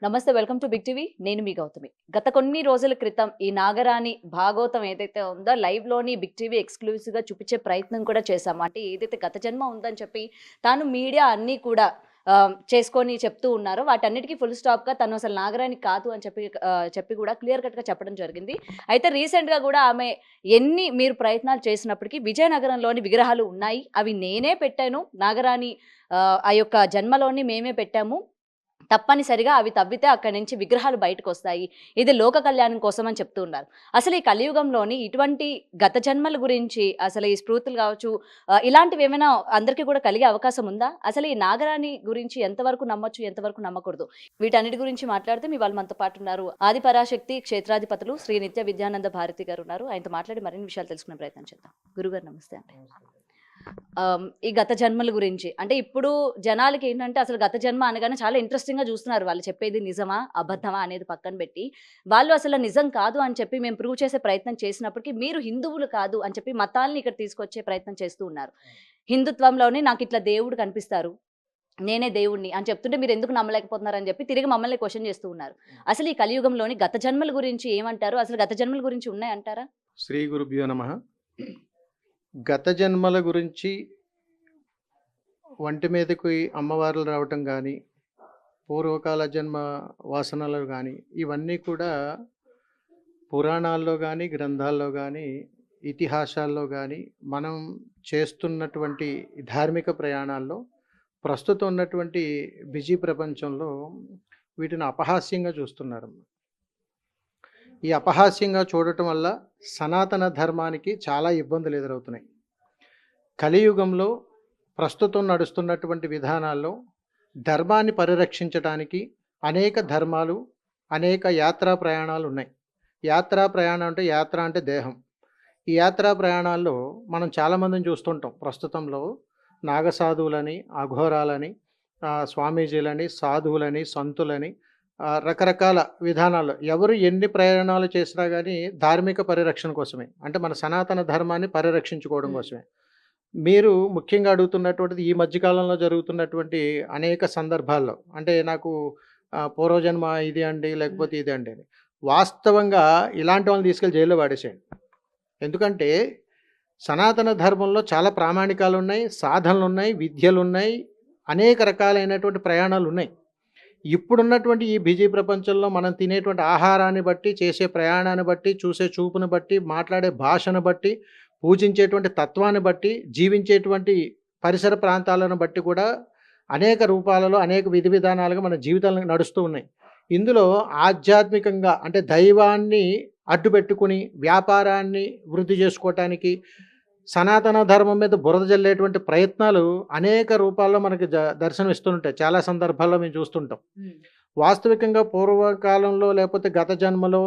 నమస్తే. Welcome to big TV. నేను మీ గౌతమి. గత కొన్ని రోజుల క్రితం ఈ నాగరాణి భాగవతం ఏదైతే ఉందో లైవ్‌లోని బిగ్ టీవీ ఎక్స్‌క్లూజివ్‌గా చూపించే ప్రయత్నం కూడా చేశాము. అంటే ఏదైతే గత జన్మ ఉందని చెప్పి తాను మీడియా అన్నీ కూడా చేసుకొని చెప్తూ ఉన్నారో వాటన్నిటికి ఫుల్ స్టాప్‌గా తను అసలు నాగరాణి కాదు అని చెప్పి కూడా క్లియర్ కట్‌గా చెప్పడం జరిగింది. అయితే రీసెంట్‌గా కూడా ఆమె ఎన్ని మీరు ప్రయత్నాలు చేసినప్పటికీ విజయనగరంలోని విగ్రహాలు ఉన్నాయి. అవి నేనే పెట్టాను. నాగరాణి ఆ యొక్క జన్మలోని మేమే పెట్టాము. తప్పనిసరిగా అవి తవ్వితే అక్కడి నుంచి విగ్రహాలు బయటకొస్తాయి. ఇది లోక కళ్యాణం కోసం అని చెప్తూ ఉన్నారు. అసలు ఈ కలియుగంలోని ఇటువంటి గత జన్మల గురించి అసలు ఈ స్ఫూర్తులు కావచ్చు, ఇలాంటివేమైనా అందరికీ కూడా కలిగే అవకాశం ఉందా? అసలు ఈ నాగరాణి గురించి ఎంతవరకు నమ్మొచ్చు, ఎంతవరకు నమ్మకూడదు? వీటన్నిటి గురించి మాట్లాడితే ఇవాళ మనతో పాటు ఉన్నారు ఆదిపరాశక్తి క్షేత్రాధిపతులు శ్రీ నిత్య విద్యానంద భారతి గారు ఉన్నారు. ఆయనతో మాట్లాడి మరిన్ని విషయాలు తెలుసుకునే ప్రయత్నం చేద్దాం. గురుగారు నమస్తే అండి. ఈ గత జన్మల గురించి అంటే ఇప్పుడు జనాలకి ఏంటంటే అసలు గత జన్మ అనగానే చాలా ఇంట్రెస్టింగ్‌గా చూస్తున్నారు. వాళ్ళు చెప్పేది నిజమా? అబద్ధమా? అనేది పక్కన పెట్టి, వాళ్ళు అసలు నిజం కాదు అని చెప్పి మేము ప్రూవ్ చేసే ప్రయత్నం చేసినప్పటికి మీరు హిందువులు కాదు అని చెప్పి మతాల్ని ఇక్కడ తీసుకొచ్చే ప్రయత్నం చేస్తూ ఉన్నారు. హిందుత్వంలోనే నాకిట్లా దేవుడు కనిపిస్తారు. నేనే దేవుడిని అని చెప్తుంటే మీరెందుకు నమ్మలేకపోతున్నారని చెప్పి తిరిగి మమ్మల్ని క్వెషన్ చేస్తూ ఉన్నారు. అసలు ఈ కలియుగంలోని గత జన్మల గురించి ఏమంటారు? అసలు గత జన్మల గురించి ఉన్నాయంటారా? శ్రీ గురుభ్యో నమః. గత జన్మల గురించి వంటి మీదకి అమ్మవార్లు రావటం కానీ, పూర్వకాల జన్మ వాసనలు కానీ, ఇవన్నీ కూడా పురాణాల్లో కానీ, గ్రంథాల్లో కానీ, ఇతిహాసాల్లో కానీ, మనం చేస్తున్నటువంటి ధార్మిక ప్రయాణాల్లో ప్రస్తుతం ఉన్నటువంటి బిజీ ప్రపంచంలో వీటిని అపహాస్యంగా చూస్తున్నారు. ఈ అపహాస్యంగా చూడటం వల్ల సనాతన ధర్మానికి చాలా ఇబ్బందులు ఎదురవుతున్నాయి. కలియుగంలో ప్రస్తుతం నడుస్తున్నటువంటి విధానాల్లో ధర్మాన్ని పరిరక్షించడానికి అనేక ధర్మాలు, అనేక యాత్రా ప్రయాణాలు ఉన్నాయి. యాత్రా ప్రయాణం అంటే యాత్ర అంటే దేహం. ఈ యాత్రా ప్రయాణాల్లో మనం చాలామందిని చూస్తుంటాం. ప్రస్తుతంలో నాగసాధువులని, అఘోరాలని, స్వామీజీలని, సాధువులని, సంతులని, రకరకాల విధానాల్లో ఎవరు ఎన్ని ప్రయాణాలు చేసినా కానీ ధార్మిక పరిరక్షణ కోసమే, అంటే మన సనాతన ధర్మాన్ని పరిరక్షించుకోవడం కోసమే. మీరు ముఖ్యంగా అడుగుతున్నటువంటిది ఈ మధ్యకాలంలో జరుగుతున్నటువంటి అనేక సందర్భాల్లో, అంటే నాకు పూర్వజన్మ ఇది అండి, లేకపోతే ఇది అండి అని. వాస్తవంగా ఇలాంటి వాళ్ళని తీసుకెళ్ళి జైల్లో పడేసేయండి. ఎందుకంటే సనాతన ధర్మంలో చాలా ప్రామాణికాలు ఉన్నాయి, సాధనలు ఉన్నాయి, విద్యలు ఉన్నాయి, అనేక రకాలైనటువంటి ప్రయాణాలు ఉన్నాయి. ఇప్పుడున్నటువంటి ఈ బిజీ ప్రపంచంలో మనం తినేటువంటి ఆహారాన్ని బట్టి, చేసే ప్రయాణాన్ని బట్టి, చూసే చూపును బట్టి, మాట్లాడే భాషను బట్టి, పూజించేటువంటి తత్వాన్ని బట్టి, జీవించేటువంటి పరిసర ప్రాంతాలను బట్టి కూడా అనేక రూపాలలో, అనేక విధి విధానాలుగా మన జీవితాలు నడుస్తూ ఉన్నాయి. ఇందులో ఆధ్యాత్మికంగా అంటే దైవాన్ని అడ్డుపెట్టుకుని వ్యాపారాన్ని వృద్ధి చేసుకోవటానికి, సనాతన ధర్మం మీద బురద జల్లేటువంటి ప్రయత్నాలు అనేక రూపాల్లో మనకి దర్శనమిస్తుంటాయి. చాలా సందర్భాల్లో మేము చూస్తుంటాం. వాస్తవికంగా పూర్వకాలంలో లేకపోతే గత జన్మలో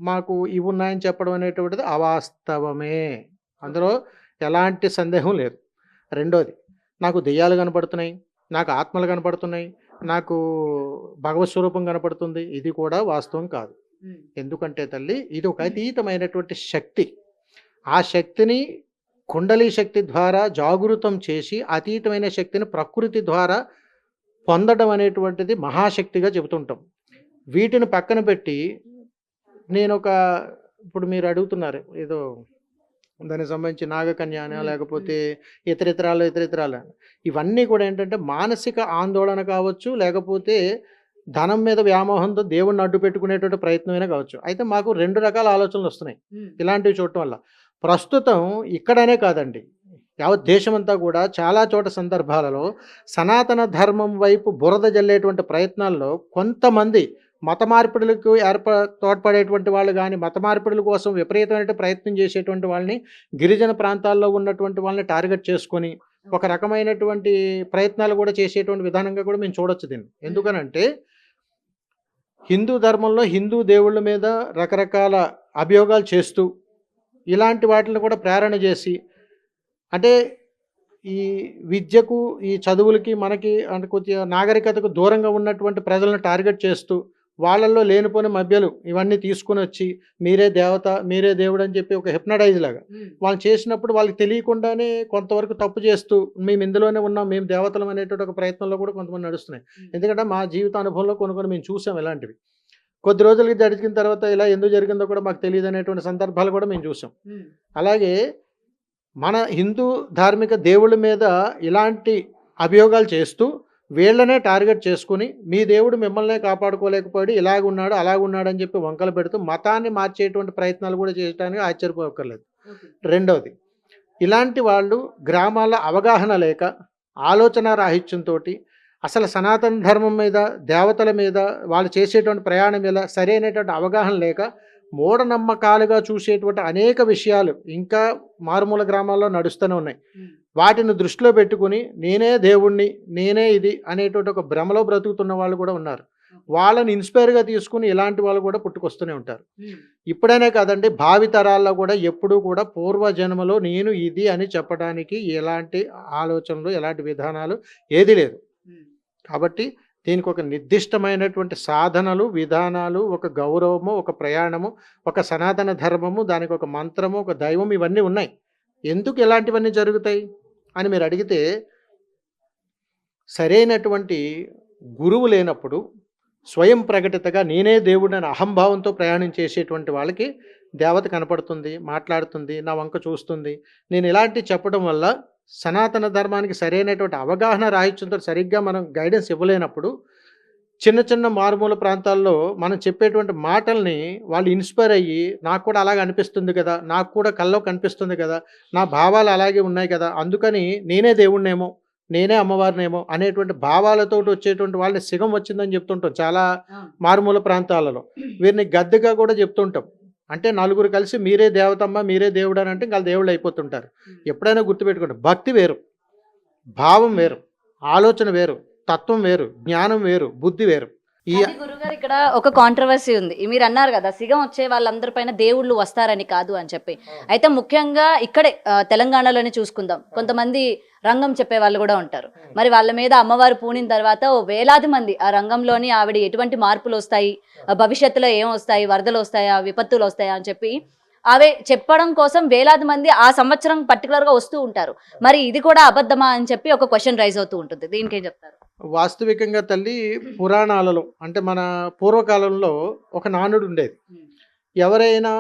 మాకు ఇవి ఉన్నాయని చెప్పడం అనేటువంటిది అవాస్తవమే. అందులో ఎలాంటి సందేహం లేదు. రెండోది, నాకు దెయ్యాలు కనపడుతున్నాయి, నాకు ఆత్మలు కనపడుతున్నాయి, నాకు భగవత్ స్వరూపం కనపడుతుంది, ఇది కూడా వాస్తవం కాదు. ఎందుకంటే తల్లి, ఇది ఒక అతీతమైనటువంటి శక్తి. ఆ శక్తిని కుండలి శక్తి ద్వారా జాగృతం చేసి అతీతమైన శక్తిని ప్రకృతి ద్వారా పొందడం అనేటువంటిది మహాశక్తిగా చెబుతుంటాం. వీటిని పక్కన పెట్టి ఇప్పుడు మీరు అడుగుతున్నారు ఏదో దానికి సంబంధించి నాగకన్యాన లేకపోతే ఇతరితరాలు ఇవన్నీ కూడా ఏంటంటే మానసిక ఆందోళన కావచ్చు, లేకపోతే ధనం మీద వ్యామోహంతో దేవుణ్ణి అడ్డు పెట్టుకునేటువంటి ప్రయత్నమైనా కావచ్చు. అయితే మాకు 2 రకాల ఆలోచనలు వస్తున్నాయి ఇలాంటివి చూడటం వల్ల. ప్రస్తుతం ఇక్కడనే కాదండి, యావత్ దేశమంతా కూడా చాలా చోట సందర్భాలలో సనాతన ధర్మం వైపు బురద జల్లేటువంటి ప్రయత్నాల్లో కొంతమంది మత మార్పిడులకు తోడ్పడేటువంటి వాళ్ళు కానీ, మత మార్పిడుల కోసం విపరీతమైన ప్రయత్నం చేసేటువంటి వాళ్ళని, గిరిజన ప్రాంతాల్లో ఉన్నటువంటి వాళ్ళని టార్గెట్ చేసుకొని ఒక రకమైనటువంటి ప్రయత్నాలు కూడా చేసేటువంటి విధానంగా కూడా మేము చూడొచ్చు దీన్ని. ఎందుకనంటే హిందూ ధర్మంలో హిందూ దేవుళ్ళ మీద రకరకాల అభియోగాలు చేస్తూ ఇలాంటి వాటిని కూడా ప్రేరణ చేసి, అంటే ఈ విద్యకు, ఈ చదువులకి, మనకి అంటే కొద్దిగా నాగరికతకు దూరంగా ఉన్నటువంటి ప్రజలను టార్గెట్ చేస్తూ వాళ్ళల్లో లేనిపోని మభ్యలు ఇవన్నీ తీసుకొని వచ్చి మీరే దేవత, మీరే దేవుడు అని చెప్పి ఒక హిప్నటైజ్ లాగా వాళ్ళు చేసినప్పుడు వాళ్ళకి తెలియకుండానే కొంతవరకు తప్పు చేస్తూ మేము ఇందులోనే ఉన్నాం, మేము దేవతలం అనేటువంటి ఒక ప్రయత్నంలో కూడా కొంతమంది నడుస్తున్నాయి. ఎందుకంటే మా జీవిత అనుభవంలో కొన్ని మేము చూసాం ఇలాంటివి. కొద్ది రోజులకి జరిగిన తర్వాత ఇలా ఎందుకు జరిగిందో కూడా మాకు తెలియదు అనేటువంటి సందర్భాలు కూడా మేము చూసాం. అలాగే మన హిందూ ధార్మిక దేవుళ్ళ మీద ఇలాంటి అభియోగాలు చేస్తూ వీళ్ళనే టార్గెట్ చేసుకుని మీ దేవుడు మిమ్మల్నే కాపాడుకోలేకపోయాడు, ఇలాగున్నాడు అలాగున్నాడు అని చెప్పి వంకలు పెడుతూ మతాన్ని మార్చేటువంటి ప్రయత్నాలు కూడా చేయడానికి ఆశ్చర్యపోక్కర్లేదు. రెండవది, ఇలాంటి వాళ్ళు గ్రామాల అవగాహన లేక ఆలోచన రాహిత్యంతో అసలు సనాతన ధర్మం మీద, దేవతల మీద, వాళ్ళు చేసేటువంటి ప్రయాణం మీద సరైనటువంటి అవగాహన లేక మూఢనమ్మకాలుగా చూసేటువంటి అనేక విషయాలు ఇంకా మారుమూల గ్రామాల్లో నడుస్తూనే ఉన్నాయి. వాటిని దృష్టిలో పెట్టుకుని నేనే దేవుణ్ణి, నేనే ఇది అనేటువంటి ఒక భ్రమలో బ్రతుకుతున్న వాళ్ళు కూడా ఉన్నారు. వాళ్ళని ఇన్స్పైర్గా తీసుకుని ఇలాంటి వాళ్ళు కూడా పుట్టుకొస్తూనే ఉంటారు. ఇప్పుడైనా కాదండి, భావితరాల్లో కూడా ఎప్పుడూ కూడా పూర్వజన్మలో నేను ఇది అని చెప్పడానికి ఎలాంటి ఆలోచనలు, ఎలాంటి విధానాలు ఏది లేదు. కాబట్టి దీనికి ఒక నిర్దిష్టమైనటువంటి సాధనలు, విధానాలు, ఒక గౌరవము, ఒక ప్రయాణము, ఒక సనాతన ధర్మము, దానికి ఒక మంత్రము, ఒక దైవం, ఇవన్నీ ఉన్నాయి. ఎందుకు ఇలాంటివన్నీ జరుగుతాయి అని మీరు అడిగితే, సరైనటువంటి గురువు లేనప్పుడు స్వయం ప్రకటితగా నేనే దేవుడని అహంభావంతో ప్రయాణం చేసేటువంటి వాళ్ళకి దేవత కనపడుతుంది, మాట్లాడుతుంది, నా వంక చూస్తుంది. నేను ఇలాంటివి చెప్పడం వల్ల సనాతన ధర్మానికి సరైనటువంటి అవగాహన రాహిత్యంతో సరిగ్గా మనం గైడెన్స్ ఇవ్వలేనప్పుడు చిన్న చిన్న మారుమూల ప్రాంతాల్లో మనం చెప్పేటువంటి మాటల్ని వాళ్ళు ఇన్స్పైర్ అయ్యి నాకు కూడా అలాగే అనిపిస్తుంది కదా, నాకు కూడా కల్లో కనిపిస్తుంది కదా, నా భావాలు అలాగే ఉన్నాయి కదా, అందుకని నేనే దేవుణ్ణేమో, నేనే అమ్మవారినేమో అనేటువంటి భావాలతో వచ్చేటువంటి వాళ్ళని సిగం వచ్చిందని చెప్తుంటాం చాలా మారుమూల ప్రాంతాలలో. వీరిని గద్దెగా కూడా చెప్తుంటాం. అంటే నలుగురు కలిసి మీరే దేవతమ్మ, మీరే దేవుడు అని అంటే ఇంకా దేవుళ్ళు అయిపోతుంటారు. ఎప్పుడైనా గుర్తుపెట్టుకోండి, భక్తి వేరు, భావం వేరు, ఆలోచన వేరు, తత్వం వేరు, జ్ఞానం వేరు, బుద్ధి వేరు. ఈ గురుగారు ఇక్కడ ఒక కాంట్రవర్సీ ఉంది. మీరు అన్నారు కదా సిగం వచ్చే వాళ్ళందరిపైన దేవుళ్ళు వస్తారని కాదు అని చెప్పి. అయితే ముఖ్యంగా ఇక్కడే తెలంగాణలోనే చూసుకుందాం, కొంతమంది రంగం చెప్పే వాళ్ళు కూడా ఉంటారు. మరి వాళ్ళ మీద అమ్మవారు పూనిన తర్వాత ఓ వేలాది మంది ఆ రంగంలోని ఆవిడ ఎటువంటి మార్పులు వస్తాయి, భవిష్యత్తులో ఏం వస్తాయి, వరదలు వస్తాయా, విపత్తులు వస్తాయా అని చెప్పి అవే చెప్పడం కోసం వేలాది మంది ఆ సంవత్సరం పర్టికులర్ గా వస్తూ ఉంటారు. మరి ఇది కూడా అబద్ధమా అని చెప్పి ఒక క్వశ్చన్ రైజ్ అవుతూ ఉంటుంది. దీనికి ఏం చెప్తారు? వాస్తవికంగా తల్లి, పురాణాలలో అంటే మన పూర్వకాలంలో ఒక నానుడు ఉండేది. ఎవరైనా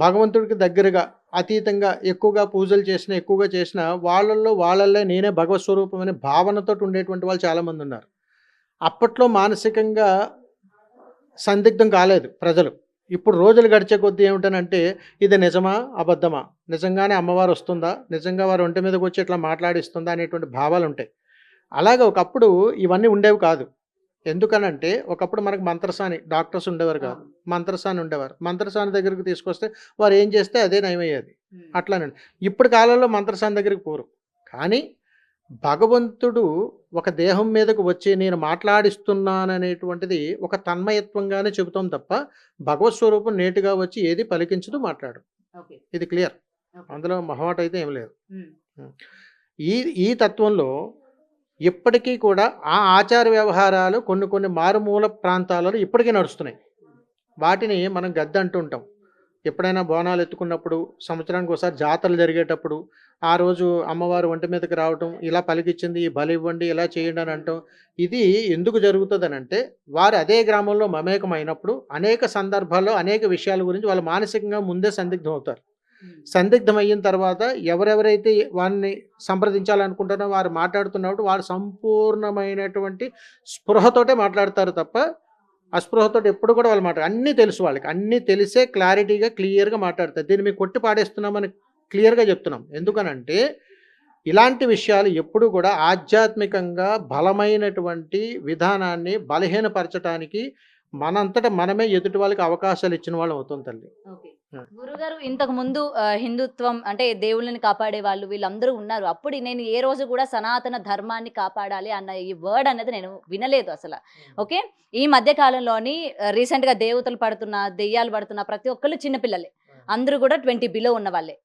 భగవంతుడికి దగ్గరగా అతీతంగా ఎక్కువగా పూజలు చేసిన, ఎక్కువగా చేసిన వాళ్ళల్లో నేనే భగవత్ స్వరూపం అనే భావనతో ఉండేటువంటి వాళ్ళు చాలామంది ఉన్నారు. అప్పట్లో మానసికంగా సందిగ్ధం కాలేదు ప్రజలు. ఇప్పుడు రోజులు గడిచే కొద్దీ ఏమిటనంటే ఇది నిజమా అబద్ధమా, నిజంగానే అమ్మవారు వస్తుందా, నిజంగా వారు ఒంటి మీదకి వచ్చి ఇట్లా మాట్లాడిస్తుందా అనేటువంటి భావాలు ఉంటాయి. అలాగే ఒకప్పుడు ఇవన్నీ ఉండేవి కాదు. ఎందుకనంటే ఒకప్పుడు మనకు మంత్రసాని డాక్టర్స్ ఉండేవారు కాదు, మంత్రసాని ఉండేవారు. మంత్రసాని దగ్గరికి తీసుకొస్తే వారు ఏం చేస్తే అదే నయమయ్యేది. అట్లానండి. ఇప్పుడు కాలంలో మంత్రసాని దగ్గరికి పోరు. కానీ భగవంతుడు ఒక దేహం మీదకు వచ్చి నేను మాట్లాడిస్తున్నాననేటువంటిది ఒక తన్మయత్వంగానే చెబుతాం తప్ప భగవత్ స్వరూపం నేటుగా వచ్చి ఏది పలికించదు, మాట్లాడు. ఇది క్లియర్, అందులో మొహమాట అయితే ఏం లేదు. ఈ ఈ తత్వంలో ఇప్పటికీ కూడా ఆ ఆచార వ్యవహారాలు కొన్ని మారుమూల ప్రాంతాలలో ఇప్పటికీ నడుస్తున్నాయి. వాటిని మనం గద్దె అంటూ ఉంటాం. ఎప్పుడైనా బోనాలు ఎత్తుకున్నప్పుడు, సంవత్సరానికి ఒకసారి జాతరలు జరిగేటప్పుడు ఆ రోజు అమ్మవారు ఒంటి మీదకి రావటం, ఇలా పలికిచ్చింది, బలి ఇవ్వండి, ఇలా చేయండి అని అంటాం. ఇది ఎందుకు జరుగుతుందని అంటే వారు అదే గ్రామంలో మమేకమైనప్పుడు అనేక సందర్భాల్లో అనేక విషయాల గురించి వాళ్ళు మానసికంగా ముందే సందిగ్ధం అవుతారు. సందిగ్ధం అయిన తర్వాత ఎవరెవరైతే వారిని సంప్రదించాలనుకుంటారో వారు మాట్లాడుతున్నప్పుడు వారు సంపూర్ణమైనటువంటి స్పృహతోటే మాట్లాడతారు తప్ప అస్పృహతో ఎప్పుడు కూడా వాళ్ళు అన్నీ తెలుసు, వాళ్ళకి అన్నీ తెలిసే క్లారిటీగా క్లియర్గా మాట్లాడతారు. దీన్ని మీకు కొట్టి పాడేస్తున్నామని క్లియర్గా చెప్తున్నాం. ఎందుకనంటే ఇలాంటి విషయాలు ఎప్పుడు కూడా ఆధ్యాత్మికంగా బలమైనటువంటి విధానాన్ని బలహీనపరచడానికి మనంతట మనమే ఎదుటి వాళ్ళకి అవకాశాలు ఇచ్చిన వాళ్ళు అవుతాం తల్లి. గురుగారు ఇంతకు ముందు హిందుత్వం అంటే దేవుళ్ళని కాపాడే వాళ్ళు వీళ్ళందరూ ఉన్నారు. అప్పుడు నేను ఏ రోజు కూడా సనాతన ధర్మాన్ని కాపాడాలి అన్న ఈ వర్డ్ అనేది నేను వినలేదు అసలు. ఓకే, ఈ మధ్య కాలంలోని రీసెంట్ గా దేవతలు పడుతున్న, దెయ్యాలు పడుతున్న ప్రతి ఒక్కళ్ళు చిన్నపిల్లలే, అందరూ కూడా 20 బిలో ఉన్న వాళ్ళే.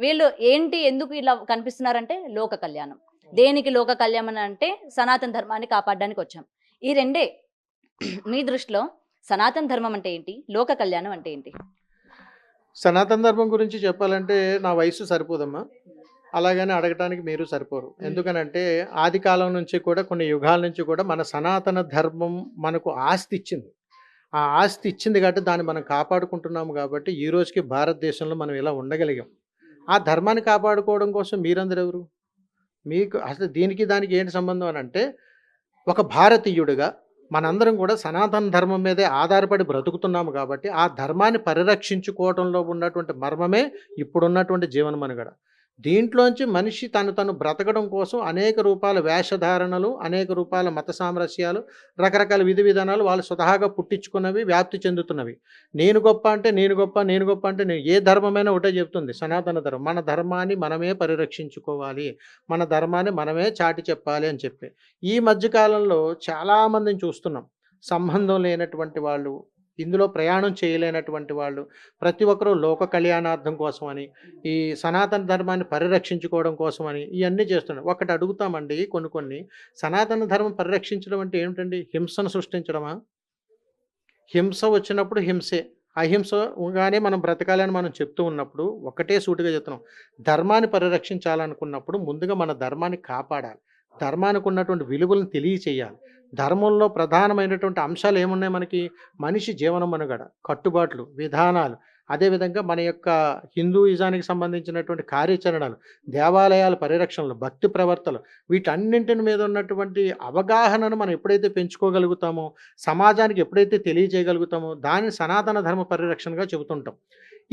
వీళ్ళు ఏంటి ఎందుకు ఇలా కనిపిస్తున్నారంటే లోక కళ్యాణం. దేనికి లోక కళ్యాణం అంటే సనాతన ధర్మాన్ని కాపాడడానికి వచ్చాం. ఈ రెండే మీ దృష్టిలో సనాతన ధర్మం అంటే ఏంటి? లోక కళ్యాణం అంటే ఏంటి? సనాతన ధర్మం గురించి చెప్పాలంటే నా వయసు సరిపోదమ్మా. అలాగని అడగటానికి మీరు సరిపోరు. ఎందుకనంటే ఆది కాలం నుంచి కూడా కొన్ని యుగాల నుంచి కూడా మన సనాతన ధర్మం మనకు ఆస్తి ఇచ్చింది. ఆ ఆస్తి ఇచ్చింది కాబట్టి దాన్ని మనం కాపాడుకుంటున్నాము కాబట్టి ఈ రోజుకి భారతదేశంలో మనం ఇలా ఉండగలిగాం. ఆ ధర్మాన్ని కాపాడుకోవడం కోసం మీరందరూ ఎవరు? మీకు అసలు దీనికి దానికి ఏంటి సంబంధం అనంటే ఒక భారతీయుడిగా మనందరం కూడా సనాతన ధర్మం మీదే ఆధారపడి బ్రతుకుతున్నాము కాబట్టి ఆ ధర్మాన్ని పరిరక్షించుకోవడంలో ఉన్నటువంటి మర్మమే ఇప్పుడున్నటువంటి జీవన మనుగడ. దీంట్లోంచి మనిషి తను బ్రతకడం కోసం అనేక రూపాల వేషధారణలు, అనేక రూపాల మత సామరస్యాలు, రకరకాల విధి విధానాలు వాళ్ళు స్వతహాగా పుట్టించుకున్నవి, వ్యాప్తి చెందుతున్నవి. నేను గొప్ప అంటే నేను గొప్ప, నేను గొప్ప అంటే నేను, ఏ ధర్మమైనా ఒకటే చెప్తుంది సనాతన ధర్మం. మన ధర్మాన్ని మనమే పరిరక్షించుకోవాలి, మన ధర్మాన్ని మనమే చాటి చెప్పాలి అని చెప్పి. ఈ మధ్య కాలంలో చాలామందిని చూస్తున్నాం. సంబంధం లేనటువంటి వాళ్ళు, ఇందులో ప్రయాణం చేయలేనటువంటి వాళ్ళు, ప్రతి ఒక్కరూ లోక కళ్యాణార్థం కోసమని, ఈ సనాతన ధర్మాన్ని పరిరక్షించుకోవడం కోసమని ఇయన్నీ చేస్తున్నారు. ఒకటి అడుగుతామండి కొన్ని సనాతన ధర్మం పరిరక్షించడం అంటే ఏమిటండి? హింసను సృష్టించడమా? హింస వచ్చినప్పుడు హింసే. అహింసగానే మనం బ్రతకాలని మనం చెప్తూ ఉన్నప్పుడు ఒకటే సూటిగా చెప్తున్నాం. ధర్మాన్ని పరిరక్షించాలనుకున్నప్పుడు ముందుగా మన ధర్మాన్ని కాపాడాలి. ధర్మానికి ఉన్నటువంటి విలువలను తెలియచేయాలి. ధర్మంలో ప్రధానమైనటువంటి అంశాలు ఏమున్నాయి మనకి? మనిషి జీవన మనుగడ, కట్టుబాట్లు, విధానాలు, అదేవిధంగా మన యొక్క హిందూయిజానికి సంబంధించినటువంటి కార్యాచరణలు, దేవాలయాల పరిరక్షణలు, భక్తి ప్రవర్తనలు, వీటన్నింటిని మీద ఉన్నటువంటి అవగాహనను మనం ఎప్పుడైతే పెంచుకోగలుగుతామో, సమాజానికి ఎప్పుడైతే తెలియజేయగలుగుతామో దాన్ని సనాతన ధర్మ పరిరక్షణగా చెబుతుంటాం.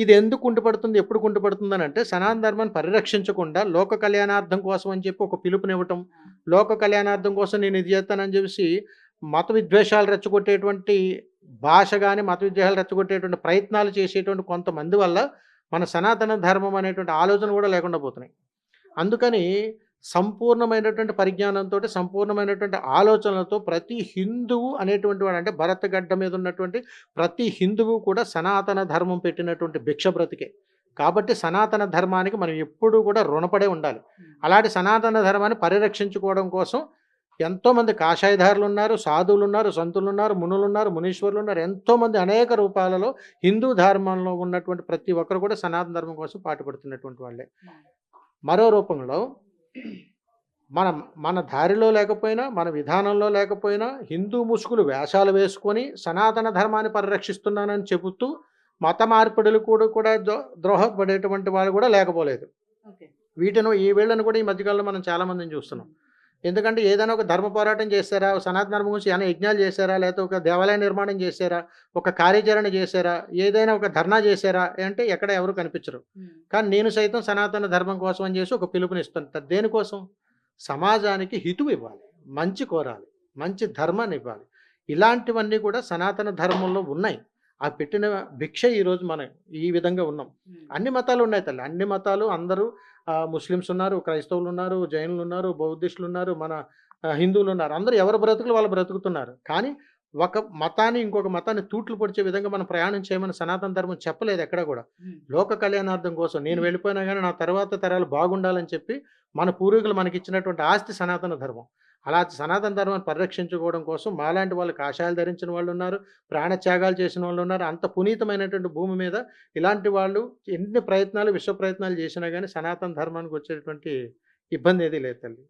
ఇది ఎందుకు కుంటుపడుతుంది, ఎప్పుడు కుంటుపడుతుందని అంటే సనాతన ధర్మాన్ని పరిరక్షించకుండా లోక కళ్యాణార్థం కోసం అని చెప్పి ఒక పిలుపునివ్వటం, లోక కళ్యాణార్థం కోసం నేను ఇది చేస్తానని చెప్పేసి మత విద్వేషాలు రెచ్చగొట్టేటువంటి భాష గాని, మత విద్వేషాలు రెచ్చగొట్టేటువంటి ప్రయత్నాలు చేసేటువంటి కొంతమంది వల్ల మన సనాతన ధర్మం అనేటువంటి ఆలోచన కూడా లేకుండా పోతున్నాయి. అందుకని సంపూర్ణమైనటువంటి పరిజ్ఞానంతోటి, సంపూర్ణమైనటువంటి ఆలోచనలతో ప్రతి హిందువు అనేటువంటి వాడు, అంటే భరత గడ్డ మీద ఉన్నటువంటి ప్రతి హిందువు కూడా సనాతన ధర్మం పెట్టినటువంటి భిక్ష బ్రతికే. కాబట్టి సనాతన ధర్మానికి మనం ఎప్పుడూ కూడా రుణపడే ఉండాలి. అలాంటి సనాతన ధర్మాన్ని పరిరక్షించుకోవడం కోసం ఎంతోమంది కాషాయధారులున్నారు, సాధువులున్నారు, సంతులున్నారు, మునులున్నారు, మునీశ్వరులున్నారు. ఎంతోమంది అనేక రూపాలలో హిందూ ధర్మంలో ఉన్నటువంటి ప్రతి ఒక్కరు కూడా సనాతన ధర్మం కోసం పాటుపడుతున్నటువంటి వాళ్ళే. మరో రూపంలో మన మన దారిలో లేకపోయినా, మన విధానంలో లేకపోయినా హిందూ ముసుగులు వేషాలు వేసుకొని సనాతన ధర్మాన్ని పరిరక్షిస్తున్నానని చెబుతూ మత మార్పిడులు కూడా ద్రోహపడేటువంటి వాళ్ళు కూడా లేకపోలేదు. ఈ వీళ్ళను కూడా ఈ మధ్యకాలంలో మనం చాలామందిని చూస్తున్నాం. ఎందుకంటే ఏదైనా ఒక ధర్మ పోరాటం చేశారా, సనాతన ధర్మం గురించి ఏమైనా యజ్ఞాలు చేశారా, లేకపోతే ఒక దేవాలయ నిర్మాణం చేశారా, ఒక కార్యాచరణ చేశారా, ఏదైనా ఒక ధర్నా చేశారా అంటే ఎక్కడ ఎవరు కనిపించరు. కానీ నేను సైతం సనాతన ధర్మం కోసం అని చేసి ఒక పిలుపునిస్తుంటారు. దేనికోసం? సమాజానికి హితువు ఇవ్వాలి, మంచి కోరాలి, మంచి ధర్మాన్ని ఇవ్వాలి. ఇలాంటివన్నీ కూడా సనాతన ధర్మంలో ఉన్నాయి. ఆ పెట్టిన భిక్ష ఈరోజు మనం ఈ విధంగా ఉన్నాం. అన్ని మతాలు ఉన్నాయి తల్లి, అన్ని మతాలు అందరూ, ముస్లిమ్స్ ఉన్నారు, క్రైస్తవులు ఉన్నారు, జైనులు ఉన్నారు, బౌద్ధిస్టులు ఉన్నారు, మన హిందువులు ఉన్నారు. అందరూ ఎవరి బ్రతుకులు వాళ్ళు బ్రతుకుతున్నారు. కానీ ఒక మతాన్ని ఇంకొక మతాన్ని తూట్లు పొడిచే విధంగా మనం ప్రయాణం చేయమని సనాతన ధర్మం చెప్పలేదు ఎక్కడ కూడా. లోక కళ్యాణార్థం కోసం నేను వెళ్ళిపోయినా కానీ నా తర్వాత తరాలు బాగుండాలని చెప్పి మన పూర్వీకులు మనకి ఇచ్చినటువంటి ఆస్తి సనాతన ధర్మం. అలా సనాతన ధర్మాన్ని పరిరక్షించుకోవడం కోసం మాలాంటి వాళ్ళు కాషాయాలు ధరించిన వాళ్ళు ఉన్నారు, ప్రాణత్యాగాలు చేసిన వాళ్ళు ఉన్నారు. అంత పునీతమైనటువంటి భూమి మీద ఇలాంటి వాళ్ళు ఎన్ని ప్రయత్నాలు, విశ్వ ప్రయత్నాలు చేసినా కానీ సనాతన ధర్మానికి వచ్చేటువంటి ఇబ్బంది ఏది లేదు తల్లి.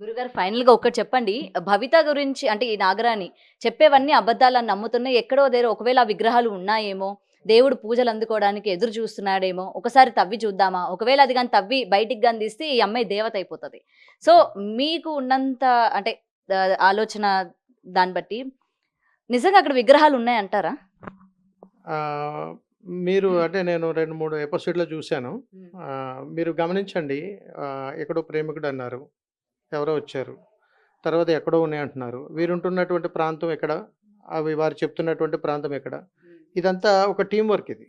గురుగారు ఫైనల్ గా ఒక్కటి చెప్పండి. భవిత గురించి, అంటే ఈ నాగరాణి చెప్పేవన్నీ అబద్ధాలని నమ్ముతున్నాయి. ఎక్కడో దగ్గర ఒకవేళ ఆ విగ్రహాలు ఉన్నాయేమో, దేవుడు పూజలు అందుకోవడానికి ఎదురు చూస్తున్నాడేమో, ఒకసారి తవ్వి చూద్దామా, ఒకవేళ అది కానీ తవ్వి బయటికి కానీ తీస్తే ఈ అమ్మాయి దేవత అయిపోతుంది. సో మీకు ఉన్నంత అంటే ఆలోచన దాన్ని బట్టి నిజంగా అక్కడ విగ్రహాలు ఉన్నాయంటారా? మీరు అంటే నేను 2-3 ఎపిసోడ్లో చూశాను. మీరు గమనించండి. ఎక్కడో ప్రేమికుడు అన్నారు, ఎవరో వచ్చారు, తర్వాత ఎక్కడో ఉన్నాయంటున్నారు. వీరుంటున్నటువంటి ప్రాంతం ఎక్కడ, అవి వారు చెప్తున్నటువంటి ప్రాంతం ఎక్కడ? ఇదంతా ఒక టీం వర్క్ ఇది.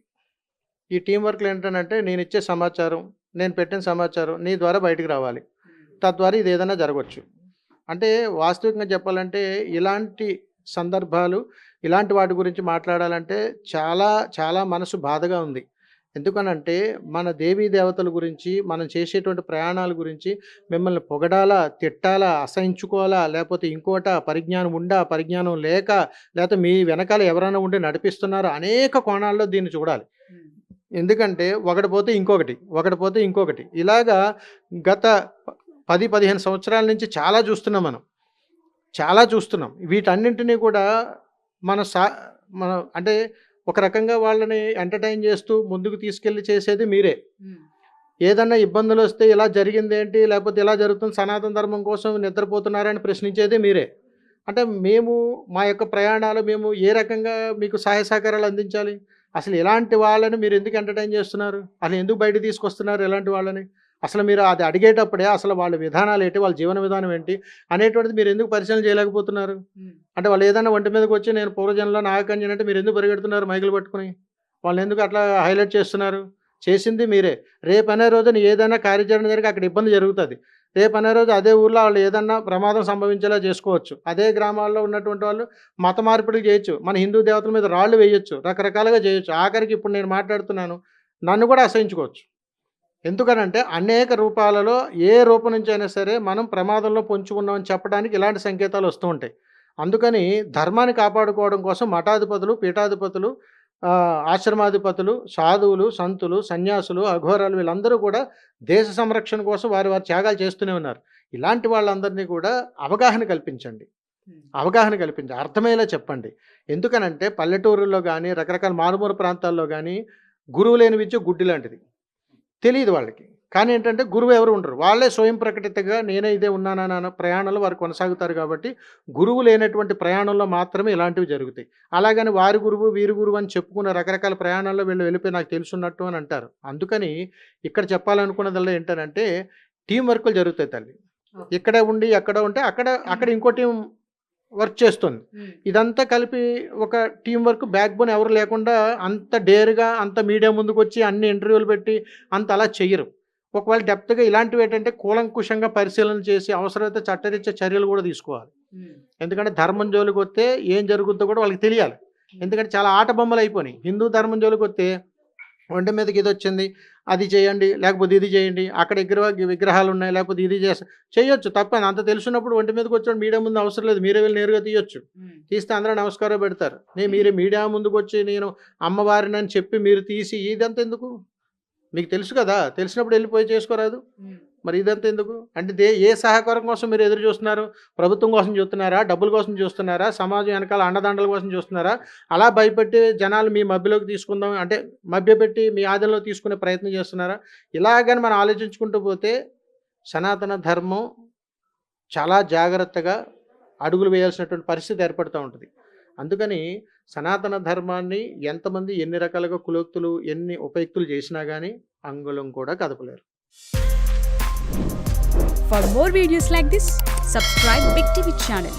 ఈ టీం వర్క్‌లో ఏంటనంటే నేను ఇచ్చే సమాచారం, నేను పెట్టిన సమాచారం నీ ద్వారా బయటికి రావాలి. తద్వారా ఇది ఏదైనా జరగవచ్చు. అంటే వాస్తవికంగా చెప్పాలంటే ఇలాంటి సందర్భాలు, ఇలాంటి వాటి గురించి మాట్లాడాలంటే చాలా చాలా మనసు బాధగా ఉంది. ఎందుకనంటే మన దేవీ దేవతల గురించి, మనం చేసేటువంటి ప్రయాణాల గురించి మిమ్మల్ని పొగడాలా, తిట్టాలా, అసహించుకోవాలా, లేకపోతే ఇంకోటా, పరిజ్ఞానం ఉండా, పరిజ్ఞానం లేక, లేకపోతే మీ వెనకాల ఎవరైనా ఉండి నడిపిస్తున్నారా, అనేక కోణాల్లో దీన్ని చూడాలి. ఎందుకంటే ఒకటి పోతే ఇంకొకటి, ఒకటి పోతే ఇంకొకటి. ఇలాగా గత 10-15 సంవత్సరాల నుంచి చాలా చూస్తున్నాం మనం. చాలా చూస్తున్నాం. వీటన్నింటినీ కూడా మన మనం అంటే ఒక రకంగా వాళ్ళని ఎంటర్‌టైన్ చేస్తూ ముందుకు తీసుకెళ్ళి చేసేది మీరే. ఏదన్నా ఇబ్బందులొస్తే ఇలా జరిగిందేంటి? లేకపోతే ఇలా జరుగుతుంది, సనాతన ధర్మం కోసం నిద్రపోతున్నారని ప్రశ్నించేది మీరే. అంటే మేము మా యొక్క ప్రయాణాలు మేము ఏ రకంగా మీకు సహాయ సహకారాలు అందించాలి? అసలు ఇలాంటి వాళ్ళని మీరు ఎందుకు ఎంటర్‌టైన్ చేస్తున్నారు? అసలు ఎందుకు బయటకి తీసుకొస్తున్నారు ఇలాంటి వాళ్ళని? అసలు మీరు అది అడిగేటప్పుడే అసలు వాళ్ళ విధానాలేంటి? వాళ్ళ జీవన విధానం ఏంటి? అనేటువంటిది మీరు ఎందుకు పరిశీలన చేయలేకపోతున్నారు? అంటే వాళ్ళు ఏదైనా ఒంటి మీదకొచ్చి నేను పూర్వజన్మలో నాగకన్యని అంటే మీరు ఎందుకు పరిగెడుతున్నారు మైకులు పట్టుకొని? వాళ్ళని ఎందుకు అట్లా హైలైట్ చేస్తున్నారు? చేసింది మీరే. రేపనే రోజున ఏదైనా కార్యాచరణ జరిగి అక్కడ ఇబ్బంది జరుగుతది. రేపనే రోజు అదే ఊర్లో వాళ్ళు ఏదన్నా ప్రమాదం సంభవించేలా చేసుకోవచ్చు. అదే గ్రామాల్లో ఉన్నటువంటి వాళ్ళు మత మార్పిడి చేయొచ్చు. మన హిందూ దేవతల మీద రాళ్ళు వేయొచ్చు. రకరకాలుగా చేయొచ్చు. ఆఖరికి ఇప్పుడు నేను మాట్లాడుతున్నాను. నన్ను కూడా అసహించుకోవచ్చు. ఎందుకనంటే అనేక రూపాలలో ఏ రూపం నుంచి అయినా సరే మనం ప్రమాదంలో పొంచి ఉన్నామని చెప్పడానికి ఇలాంటి సంకేతాలు వస్తూ ఉంటాయి. అందుకని ధర్మాన్ని కాపాడుకోవడం కోసం మఠాధిపతులు, పీఠాధిపతులు, ఆశ్రమాధిపతులు, సాధువులు, సంతులు, సన్యాసులు, అఘోరాలు వీళ్ళందరూ కూడా దేశ సంరక్షణ కోసం వారి త్యాగాలు చేస్తూనే ఉన్నారు. ఇలాంటి వాళ్ళందరినీ కూడా అవగాహన కల్పించండి. అవగాహన కల్పించండి. అర్థమయ్యేలా చెప్పండి. ఎందుకనంటే పల్లెటూరుల్లో గానీ, రకరకాల మారుమూల ప్రాంతాల్లో గానీ గురువు లేని విద్య గుడ్డి లాంటిది. తెలీదు వాళ్ళకి. కానీ ఏంటంటే గురువు ఎవరు ఉండరు. వాళ్ళే స్వయం ప్రకటితగా నేనే ఇదే ఉన్నానన్న ప్రయాణంలో వారు కొనసాగుతారు కాబట్టి గురువు లేనటువంటి ప్రయాణంలో మాత్రమే ఇలాంటివి జరుగుతాయి. అలాగని వారి గురువు, వీరి గురువు అని చెప్పుకున్న రకరకాల ప్రయాణాల్లో వీళ్ళు వెళ్ళిపోయి నాకు తెలుసున్నట్టు అని అంటారు. అందుకని ఇక్కడ చెప్పాలనుకున్నదల్లా ఏంటనంటే టీమ్ వర్కులు జరుగుతాయి తల్లి. ఇక్కడే ఉండి ఎక్కడో ఉంటే అక్కడ ఇంకో టీం వర్క్ చేస్తుంది. ఇదంతా కలిపి ఒక టీం వర్క్ బ్యాక్ బోన్ ఎవరు లేకుండా అంత డేర్‌గా అంత మీడియా ముందుకొచ్చి అన్ని ఇంటర్వ్యూలు పెట్టి అంత అలా చెయ్యరు. ఒకవేళ డెప్త్‌గా ఇలాంటివి ఏంటంటే కూలంకుషంగా పరిశీలన చేసి అవసరమైతే చట్టరీత్యా చర్యలు కూడా తీసుకోవాలి. ఎందుకంటే ధర్మం జోలికొస్తే ఏం జరుగుద్దో కూడా వాళ్ళకి తెలియాలి. ఎందుకంటే చాలా ఆట బొమ్మలు అయిపోయినాయి. హిందూ ధర్మం జోలికొస్తే ఒంటి మీదకి ఇదొచ్చింది, అది చేయండి, లేకపోతే ఇది చేయండి, అక్కడ విగ్రహాలు ఉన్నాయి, లేకపోతే ఇది చేయొచ్చు తప్పని అంత తెలుసున్నప్పుడు ఒంటి మీదకి వచ్చాడు మీడియా ముందు అవసరం లేదు. మీరే వెళ్ళి నేరుగా తీయొచ్చు. తీస్తే అందరూ నమస్కారం పెడతారు. మీరు మీడియా ముందుకు వచ్చి నేను అమ్మవారిని చెప్పి మీరు తీసి ఇదంతా ఎందుకు? మీకు తెలుసు కదా, తెలిసినప్పుడు వెళ్ళిపోయి చేసుకోరాదు. మరి ఇదంతా ఎందుకు? అంటే ఏ సహకారం కోసం మీరు ఎదురు చూస్తున్నారు? ప్రభుత్వం కోసం చూస్తున్నారా? డబ్బుల కోసం చూస్తున్నారా? సమాజం వెనకాల అండదండల కోసం చూస్తున్నారా? అలా భయపెట్టి జనాలు మీ మభ్యలోకి తీసుకుందాం అంటే మభ్యపెట్టి మీ ఆధీనంలో తీసుకునే ప్రయత్నం చేస్తున్నారా? ఇలాగని మనం ఆలోచించుకుంటూ పోతే సనాతన ధర్మం చాలా జాగ్రత్తగా అడుగులు వేయాల్సినటువంటి పరిస్థితి ఏర్పడుతూ ఉంటుంది. అందుకని సనాతన ధర్మాన్ని ఎంతమంది ఎన్ని రకాలుగా కులోక్తులు ఎన్ని ఉపయుక్తులు చేసినా కానీ అంగుళం కూడా కదపలేరు. For more videos like this, subscribe Big TV channel.